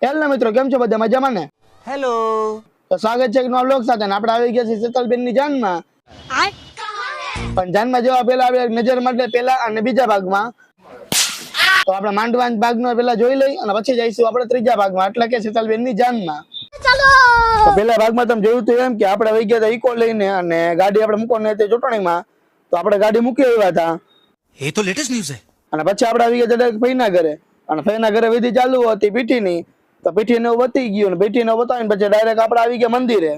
Hello મિત્રો, કેમ છો બધા? મજામાં ને? હેલો. તો સ્વાગત છે એક નવા વ્લોગ સાથે. આપણે આવી ગયા છીએ શીતલબેન ની જાનમાં. પણ જાનમાં જેવા પેલા આપણે નજર માટે પેલા અને બીજા ભાગમાં, તો આપણે માંડવાન ભાગનો પેલા જોઈ લઈ અને પછી જઈશું આપણે ત્રીજા ભાગમાં, એટલે કે શીતલબેન ની જાનમાં. તો પેલા ભાગમાં તમે જોયું હતું એમ કે આપણે આવી ગયા હતા ઈકો લઈને અને ગાડી આપણે મૂકવાની હતી ચોટણીમાં. તો આપણે ગાડી મૂકી આવ્યા હતા. ये तो लेटेस्ट न्यूज़ है. અને પછી આપણે આવી ગયા હતા ફઈના ઘરે. અને ફઈના ઘરે વિધિ ચાલુ હતી પીઠીની. તો પીઠીને વધી ગયું ને પીઠીને બતાવીને પછી ડાયરેક્ટ આપણે આવી ગયા મંદિરે.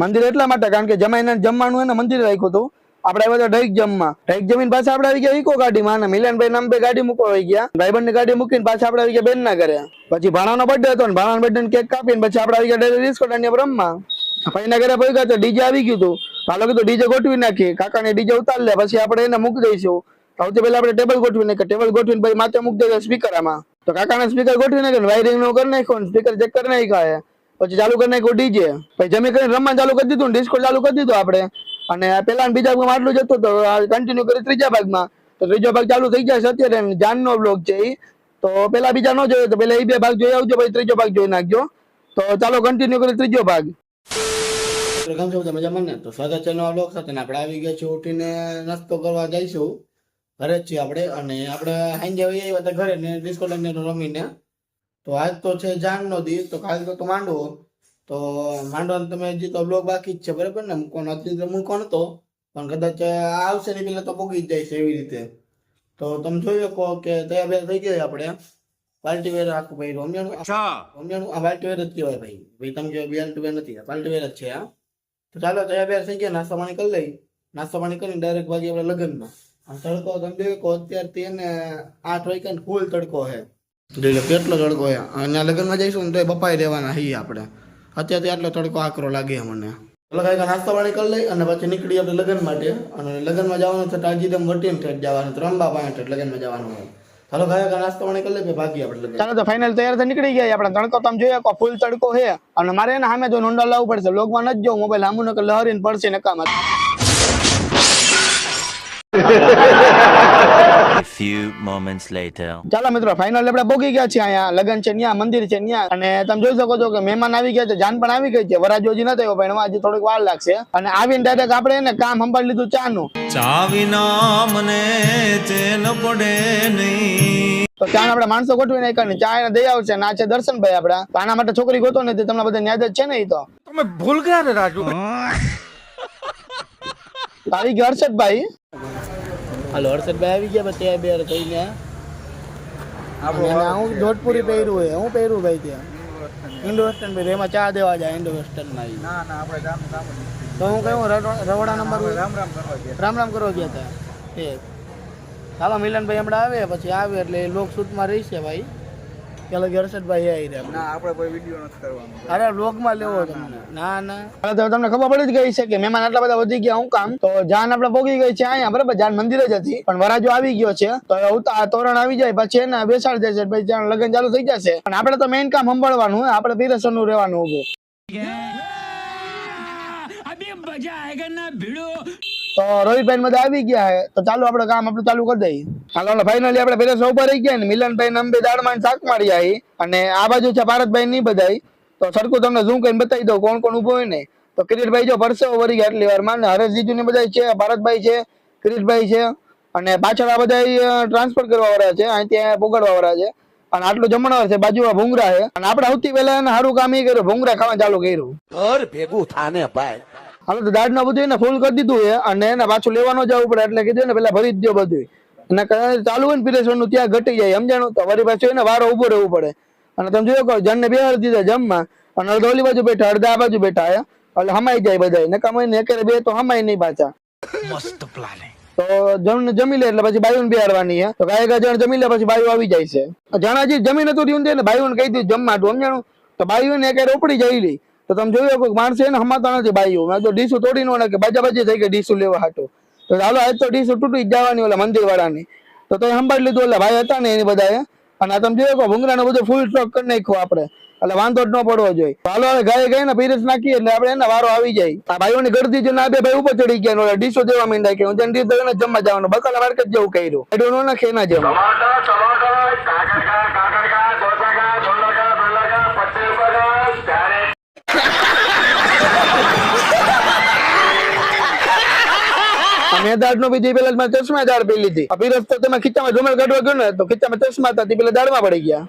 મંદિર એટલા માટે કારણ કે જમાઈને જમવાનું એને મંદિરે રાખ્યું હતું. આપણે આવ્યા હતા ઢઈક જમવા. ઢઈક જમીન પાછા આપણે આવી ગયા ઈકો ગાડીમાં અને મિલનભાઈ નામ બે ગાડી મૂકવા આવી ગયા. ભાઈબંધની ગાડી મૂકીને પાછા આપણે આવી ગયા બેનના ઘરે. પછી ભાણાનો બર્થડે હતો ને ભાણાના બર્થડે કેક કાપીને પછી આપણે આવી ગયા ડાયરેક્ટ ડિસ્કો દાંડિયા રમવા. ભાઈના ઘરે પહોંચ્યા તો ડીજે આવી ગયું હતું. હાલો કીધું ડીજે ગોઠવી નાખીએ, કાકાને ડીજે ઉતાર લે પછી આપણે એને મૂકી દઈશું. સૌથી પહેલા આપણે ટેબલ ગોઠવી નાખીએ, ટેબલ ગોઠવીને પછી માથે મૂકી દઈએ સ્પીકર આમાં. તો કાકાને સ્પીકર ગોઠવી નાખ્યું, વાયરિંગ નું કરી નાખ્યું, સ્પીકર ચેક કરી નાખ્યા. પછી ચાલુ કરી નાખ્યું ડીજે. પછી જમી કરીને રમવાનું ચાલુ કરી દીધું, ડિસ્કો ચાલુ કરી દીધું આપણે. અને પેલા બીજા ભાગમાં આટલું જ હતું તો કન્ટિન્યુ કરી ત્રીજા ભાગમાં. તો ત્રીજો ભાગ ચાલુ થઈ જાય છે અત્યારે, જાનનો બ્લોગ છે એ. તો પેલા બીજા ન જોયો તો પેલા એ બે ભાગ જોઈ આવજો, પછી ત્રીજો ભાગ જોઈ નાખજો. તો ચાલો કન્ટિન્યુ કરી ત્રીજો ભાગ. કેમ છો બધા? મજામાં ને? તો સ્વાગત છે નવા બ્લોગ સાથે. આપણે આવી ગયા છીએ, ઉઠીને નાસ્તો કરવા જઈશું. ઘરે જ છીએ આપણે. અને આપણે સાંજે આવ્યા હતા ઘરે ને ડિસ્કો દાંડિયા રમીને. તો આજ તો છે જાનનો દિવસ, તો કાલે તો માંડવો. તો માંડવાનો તમે હજી તો બ્લોગ બાકી જ છે બરાબર ને? મૂકવાનો હજી તો મૂકવાનો હતો પણ કદાચ આવશે ને પેલા તો પોગી જ જાય છે એવી રીતે. તો તમે જોઈ શકો કે તૈયાર બેર થઈ ગયા આપણે. પાર્ટી વેર આખું ભાઈ રમ્યાનું આ પાર્ટી વેર જ કહેવાય ભાઈ. તમે જો પાર્ટી વેર નથી, પાર્ટી વેર જ છે આ. તો ચાલો તૈયાર બેર થઈ ગયા, નાસ્તા પાણી કરી લઈ. નાસ્તા પાણી કરીને ડાયરેક્ટ ભાગી આપણે લગ્નમાં. તડકો તમે દેખો અત્યારે તેને 8 વાગ્યા ને ફૂલ તડકો છે. એટલે કેટલો તડકો છે. અને લગ્નમાં જઈશું ને તો બપાઈ રહેવાના છીએ આપણે. અત્યારથી આટલો તડકો આકરો લાગે મને. ચાલો કાંઈ નાસ્તા પાણી કરી લઈ અને પછી નીકળી આપણે લગ્ન માટે. અને લગ્નમાં જવાનું છે તાજીદમ વટીને ઠેઠ જવાનું, રંબા પાસે ઠેઠ લગ્નમાં જવાનું હોય. ચાલો કાંઈ નાસ્તા પાણી કરી લઈ ભાગી આપણે લગ્ન. ચાલો તો ફાઇનલ તૈયાર થઈ નીકળી ગયા આપણે. તડકો તમે જોઈએ ફૂલ તડકો છે. અને મારે એને સામે જો નોંડા લાવવું પડશે, લોગમાં નથી જવું, મોબાઈલ આમું નકર લહરીને પડશે નકામાં. A few moments later. ચાલો મિત્રો, ફાઇનલ આપણે પોગી ગયા છીએ. અહીંયા લગન છે, ત્યાં મંદિર છે ત્યાં. અને તમે જોઈ શકો છો કે મહેમાન આવી ગયા છે, જાન પણ આવી ગઈ છે. વરાજો હજી નથી આવ્યો પણ હજી થોડીક વાર લાગશે. અને આવીને ડાયરેક્ટ આપણે એને કામ સંભાળી લીધું ચાનું. ચા વિના મને ચેન પડે નહીં. તો ચા આપણે માણસો ગોઠવી નાખ્યા, ચા એને દઈ આવશે. ના છે દર્શનભાઈ આપડા. તો આના માટે છોકરી ગોતો નથી, તમને બધા યાદ જ છે ને? એ તો તમે ભૂલ ગયા ને રાજુ. આવી ગયા હર્ષદભાઈ. હાલો હર્ષદભાઈ આવી ગયા. પછી બે થઈને હું જોધપુરી પહેર્યું હોય, હું પહેર્યું ભાઈ ત્યાં ઇન્ડો વેસ્ટર્ન પહેર્યું. એમાં ચા દેવા જાય ઇન્ડો વેસ્ટર્ન માં. ના ના આપણે તો હું કહ્યું રવડા નંબર રામ રામ કરવા ગયા હતા. ચાલો મિલનભાઈ હમણાં આવે, પછી આવે એટલે લોક શૂટમાં રહીશે ભાઈ. પેલા હર્ષદભાઈ આવી રહ્યા. ના આપણે કોઈ વિડીયો નથી કરવાનો. અરે વ્લોગમાં લેવો તમને. ના ના તમને ખબર પડી જ ગઈ છે કે મહેમાન આટલા બધા વધી ગયા. હું કામ તો જાન આપણે પોગી ગઈ છે અહીંયા બરાબર. જાન મંદિરે જ હતી પણ વરાજો આવી ગયો છે. તો તોરણ આવી જાય પછી એને બેસાડી દેશે, પછી જાન લગ્ન ચાલુ થઈ જશે. પણ આપણે તો મેઇન કામ સંભાળવાનું, આપણે પીરસવાનું રહેવાનું ઉભું. તો રોહિતભાઈ બધા આવી ગયા છે. તો ચાલો આપણે કામ આપણું ચાલુ કરી દઈએ. હાલો ફાઇનલી આપણે પેલા ઉભા રહી ગયા ને મિલનભાઈ નંબે દાળમાં શાક મારી આવી. અને આ બાજુ છે ભારતભાઈ ની બધાય. તો સરખું તમને ઝૂમ કરીને બતાવી દઉં કોણ કોણ ઉભો હોય ને. તો કિરીટભાઈ જો પરસેવો વરી ગયા એટલી વાર માં. હરેશજીજુ ની બધા છે, ભારતભાઈ છે, કિરીટભાઈ છે. અને પાછળ આ બધા ટ્રાન્સફર કરવા વાળા છે, અહીંથી પોગાડવા વાળા છે. અને આટલું જમણવાર છે, બાજુમાં ભૂંગરા છે. અને આપણે સૌથી પહેલા એને સારું કામ એ કર્યું, ભૂંગરા ખાવા ચાલુ કર્યું. ઘર ભેગું થાને ભાઈ. હાલો તો દાળ ના બધું એને ફૂલ કરી દીધું છે. અને એને પાછું લેવાનું જવું પડે એટલે કીધું ને પેલા ભરી જ દો બધું. અને ચાલુ હોય ને પીરેસવાનું ત્યાં ઘટી જાય, સમજાણું? તો વળી પાછું એને વારો ઉભો રહેવું પડે. અને તમે જોયો કહો જણને બેહાડી દીધા જમવા. અને અડધા ઓલી બાજુ બેઠા, અડધા આ બાજુ બેઠા. એટલે હમાઈ જાય બધા નકામ હોય ને એક બે તો હમાય નહીં પાછા. મસ્ત પ્લાન. તો જણ જમી લે એટલે પછી બાયું બેહાડવાની. તો ગાય જણ જમી લે પછી બાયું આવી જાય છે. જણા હજી જમી નતું રહ્યું ને બાયું કહી દીધું જમવાનું, સમજાણું? તો બાયું ને એક ઉપડી જાય લી. તો તમે જોયો કોઈ માણસ એને હમાતા નથી બાયું. મેં તો ડીસું તોડી નો નાખે, બાજાબાજી થઈ ગઈ ડીસું લેવા હાટું. તો ચાલો આજ તો ડીસું તૂટી જ જવાની ઓલા મંદિર વાળાની. તો સંભાળી લીધું. એટલે ભાઈ હતા ને એની બધા અને આ તમે જોયો કે ભૂંગળાનો બધો ફૂલ સ્ટોક કરી નાખ્યો આપણે, એટલે વાંધો જ ન પડવો જોઈએ. હાલો હવે ગાય ગાય ને પીરસ નાખીએ એટલે આપણે એને વારો આવી જાય. આ ભાઈઓની ગળદી છે ને આ બે ભાઈ ઉપર ચડી ગયા, ડીશો દેવા માંડ્યા કે હું જેને ડીશ દઈને જમવા જવાનું, બકાલા માર્કેટ જેવું કર્યું, એડો નો નાખે એના જેવું. મેં નો બીજી પેલા મેં ચશ્મા દાળ પી લીધી. આ પીરસ તો તમે ખીચામાં રૂમાલ કાઢવા ગયો ને તો ખીચામાં ચશ્મા હતા, પેલા દાળમાં પડી ગયા.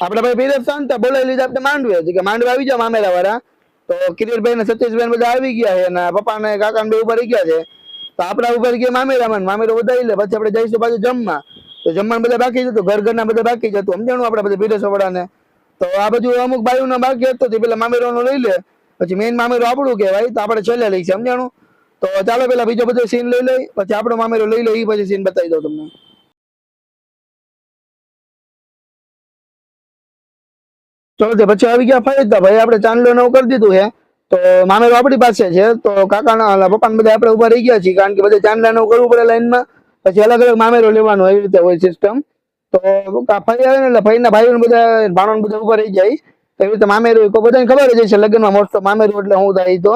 આપડે ભાઈ પીરસ શાંત બોલાવી લીધા આપણે માંડવે કે માંડવે આવી જાવ મામેરા વાળા. તો કિરીટભાઈ ને સતીશભાઈ બધા આવી ગયા છે અને પપ્પા ને કાકા ને બે ઉપર ગયા છે. તો આપડા ઉપર ગયા મામેરામાં, મામેરો વધારી લે પછી આપણે જઈશું પાછું જમવા. તો જમવાનું બધા બાકી જતું, ઘરના બધા બાકી જતું, સમજાણું આપડે બધા પીરસ વાળા ને. તો આ બધું અમુક બાયુ ના બાકી હતો તે પેલા મામેરો નો લઈ લે, પછી મેઇન મામેરો આપણું કહેવાય તો આપણે છેલ્લે લઈ છે, સમજાણું. તો ચાલો પેલા બીજો બધો સીન લઈ લઈ, પછી આપણો મામેરો લઈ લો, એ પછી સીન બતાવી દઉં તમને. ચલો પછી આવી ગયા ફાયદા ભાઈ, આપણે ચાંદલો નવું કરી દીધું છે. તો મામેરો આપણી પાસે છે, તો કાકાના પપ્પા બધા આપણે ઉભા રહી ગયા છીએ, કારણ કે બધા ચાંદલા નવું કરવું પડે લાઈનમાં, પછી અલગ અલગ મામેરો લેવાનો એવી રીતે હોય સિસ્ટમ. તો ફરી આવે ને એટલે ભાઈના ભાઈઓ બધા ભાણો બધા ઉભા રહી જાય એવી રીતે મામેરું બધાને ખબર જ છે લગ્નમાં મોસ્ટ ઓફ મામેરું એટલે હું થાય. તો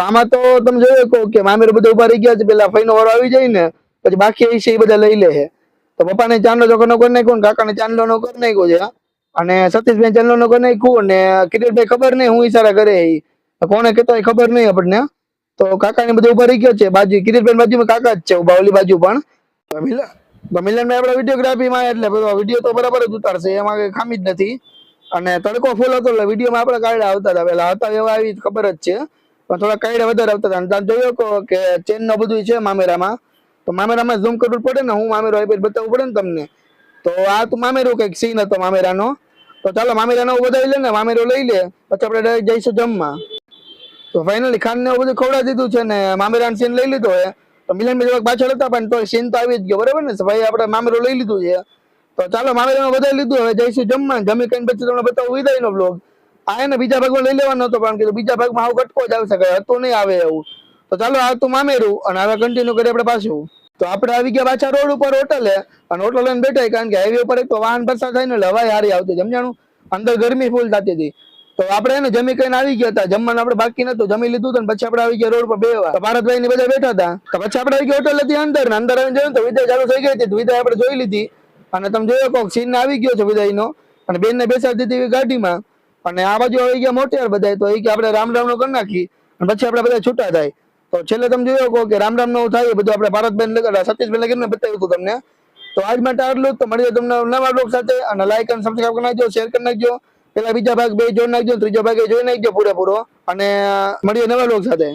આમાં તો તમે જોયું કહો કે મામેરું બધા ઉભા રહી ગયા છે, પેલા ફઈનો વારો આવી જાય ને પછી બાકી છે એ બધા લઈ લે છે. તો પપ્પાને ચાંદલો ચોખ્ખો નો કરી નાખ્યો, કાકાને ચાંદલો નો કરી નાખ્યો છે, અને સતીશભાઈ ચાંદલો નો કરી નાખ્યું, અને કિરીટભાઈ ખબર નહીં હું ઈશારા કરે કોને કહેતા ખબર નહીં આપણને. તો કાકાને બધા ઉભા રહી ગયા છે બાજુ, કિરીટભાઈ બાજુમાં કાકા જ છે ઉભા, ઓલી બાજુ પણ. મિલનભાઈ આપણા વિડીયોગ્રાફીમાં એટલે વિડીયો તો બરાબર જ ઉતારશે, એમાં કઈ ખામી જ નથી. અને તડકો ફૂલ હતો એટલે વિડીયોમાં આપણે કાયડા આવતા હતા, પેલા હતા એવા આવી ખબર જ છે, પણ થોડા કાયડા વધારે આવતા હતા. તમે જોયો કે ચેન નો બધું છે મામેરામાં, તો મામેરામાં ઝૂમ કરવું પડે ને, હું મામેરો આપી બતાવવું પડે ને તમને. તો આ તો મામેરું કઈક સીન હતો મામેરાનો. તો ચાલો મામેરાનો વધારી લે ને, મામેરો લઈ લે પછી આપણે ડાયરેક્ટ જઈશું જમવા. તો ફાઇનલી ખાંડ ને બધું ખવડાવી દીધું છે ને મામેરાનો સીન લઈ લીધો હે. તો મિલનભાઈ જરાક પાછળ હતા પણ તો સીન તો આવી જ ગયો, બરાબર ને ભાઈ, આપણે મામેરો લઈ લીધું છે. તો ચાલો મામેરામાં વધારી લીધું, હવે જઈશું જમવા. જમી કઈ પછી તમને બતાવું વિદાયનો બ્લોગ. આ એને બીજા ભાગમાં લઈ લેવાનો હતો પણ કીધું બીજા ભાગમાં આવું કટકો જ આવશે, કઈ હતું નહીં આવે એવું. તો ચાલો આ તું મામેરું અને હવે કન્ટિન્યુ કરીએ આપણે પાછું. તો આપણે આવી ગયા પાછા રોડ ઉપર હોટલે, અને હોટલ લઈને બેઠા, કારણ કે હાઈવે ઉપર એક તો વાહન પસાર થાય ને એટલે હવાઈ હારી આવતી, સમજાણું, અંદર ગરમી ફૂલ થતી હતી. તો આપણે એને જમી કઈને આવી ગયા હતા, જમવાનું આપણે બાકી નતું, જમી લીધું હતું, પછી આપણે આવી ગયા રોડ પર બેવા. તો ભારતભાઈ ની બધા બેઠા હતા. તો પછી આપણે આવી ગયા હોટલ હતી અંદર, ને અંદર આવીને જોયું તો વિદાય ચાલુ થઈ ગઈ હતી. વિદાય આપણે જોઈ લીધી, અને તમે જોયો કોક સીન આવી ગયો છે વિદાય નો, અને બેન ને બેસાડી દીધી ગાડીમાં. અને આ બાજુ આવી ગયા મોટિયાર બધા, તો એ કે આપણે રામ રામ નો કરી નાખી અને પછી આપણે બધા છૂટા થાય. તો છેલ્લે તમે જોયો કહો કે રામ રામ નો થાય બધું આપણે ભારતભાઈ સતીશભાઈ લગીને બતાવ્યું હતું તમને. તો આજ માટે આટલું જ. તો મળીએ તમને નવા બ્લોગ સાથે, અને લાઈક અને સબસ્ક્રાઈબ કરી નાખજો, શેર કરી નાખજો. પેલા બીજા ભાગ બે જોઈ નાખજો, ત્રીજો ભાગ જોઈ નાખજો પૂરેપૂરો, અને મળીએ નવા બ્લોગ સાથે.